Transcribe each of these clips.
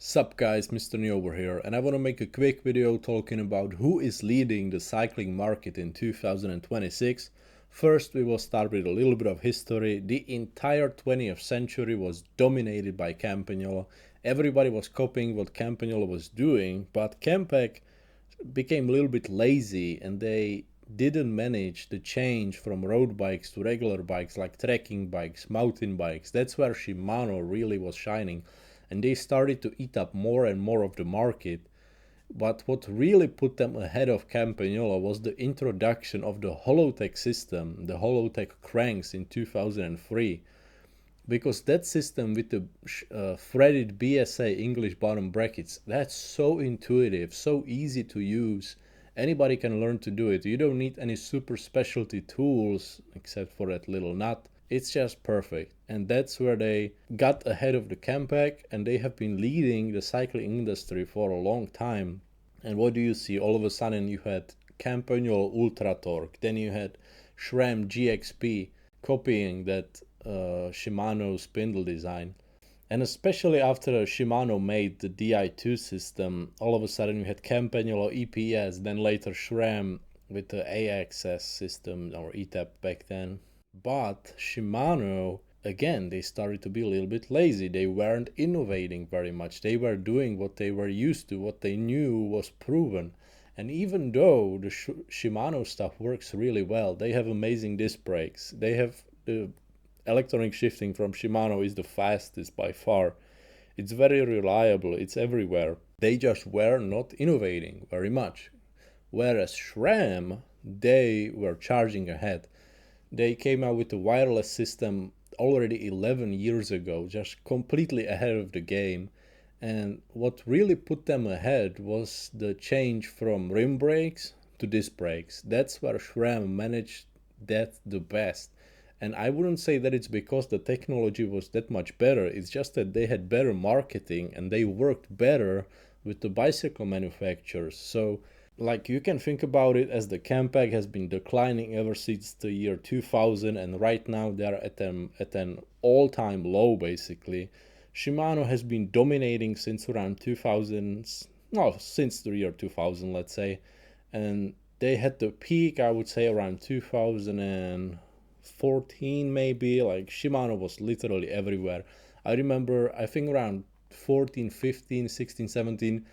Sup guys, Mr. New over here, and I want to make a quick video talking about who is leading the cycling market in 2026. First, we will start with a little bit of history. The entire 20th century was dominated by Campagnolo. Everybody was copying what Campagnolo was doing, but Campag became a little bit lazy and they didn't manage the change from road bikes to regular bikes like trekking bikes, mountain bikes. That's where Shimano really was shining, and they started to eat up more and more of the market. But what really put them ahead of Campagnolo was the introduction of the Holotech system, the Holotech cranks in 2003, because that system with the threaded BSA English bottom brackets, that's so intuitive, so easy to use. Anybody can learn to do it. You don't need any super specialty tools except for that little nut. It's just perfect, and that's where they got ahead of the Campag, and they have been leading the cycling industry for a long time. And what do you see? All of a sudden you had Campagnolo Ultra Torque, then you had SRAM GXP copying that Shimano spindle design. And especially after Shimano made the Di2 system, all of a sudden you had Campagnolo EPS, then later SRAM with the AXS system, or ETAP back then. But Shimano, again, they started to be a little bit lazy. They weren't innovating very much. They were doing what they were used to, what they knew was proven. And even though the Shimano stuff works really well, they have amazing disc brakes. They have the electronic shifting from Shimano is the fastest by far. It's very reliable, it's everywhere. They just were not innovating very much. Whereas SRAM, they were charging ahead. They came out with a wireless system already 11 years ago, just completely ahead of the game. And what really put them ahead was the change from rim brakes to disc brakes. That's where SRAM managed that the best. And I wouldn't say that it's because the technology was that much better. It's just that they had better marketing and they worked better with the bicycle manufacturers. So like, you can think about it as the Campag has been declining ever since the year 2000, and right now they're at an all-time low basically. Shimano has been dominating since around 2000s, no, since the year 2000, let's say, and they had the peak, I would say, around 2014 maybe. Like, Shimano was literally everywhere. I remember, I think around 14, 15, 16, 17,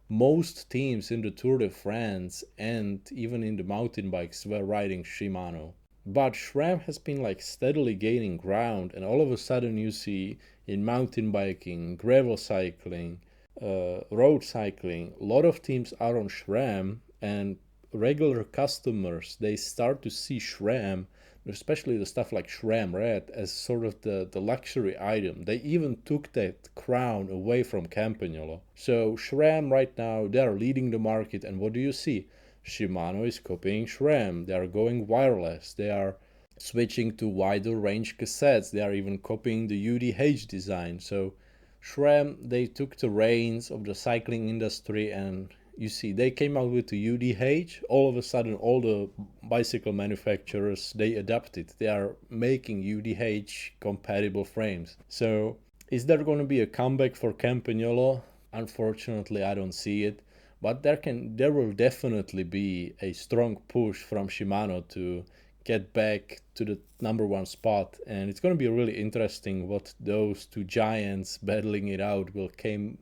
most teams in the Tour de France and even in the mountain bikes were riding Shimano. But SRAM has been like steadily gaining ground, and all of a sudden you see in mountain biking, gravel cycling, road cycling, a lot of teams are on SRAM, and regular customers, they start to see SRAM, especially the stuff like SRAM Red, as sort of the luxury item. They even took that crown away from Campagnolo. So SRAM right now, they are leading the market, and what do you see? Shimano is copying SRAM. They are going wireless. They are switching to wider range cassettes. They are even copying the UDH design. So SRAM, they took the reins of the cycling industry, and you see, they came out with the UDH. All of a sudden, all the bicycle manufacturers, they adapted. They are making UDH compatible frames. So is there going to be a comeback for Campagnolo? Unfortunately, I don't see it. But there will definitely be a strong push from Shimano to get back to the #1 spot, and it's going to be really interesting what those two giants battling it out will came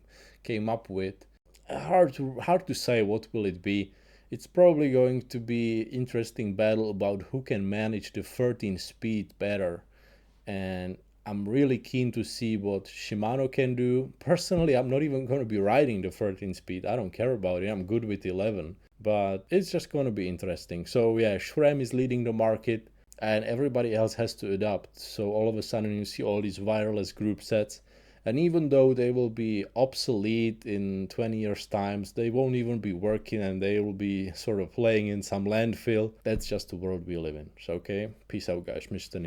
up with. Hard to say what will it be. It's probably going to be interesting battle about who can manage the 13 speed better, and I'm really keen to see what Shimano can do. Personally, I'm not even going to be riding the 13 speed. I don't care about it. I'm good with 11, but it's just going to be interesting. So yeah, SRAM is leading the market and everybody else has to adapt. So all of a sudden you see all these wireless group sets, and even though they will be obsolete in 20 years times, they won't even be working and they will be sort of laying in some landfill. That's just the world we live in. So okay, peace out guys, Mr.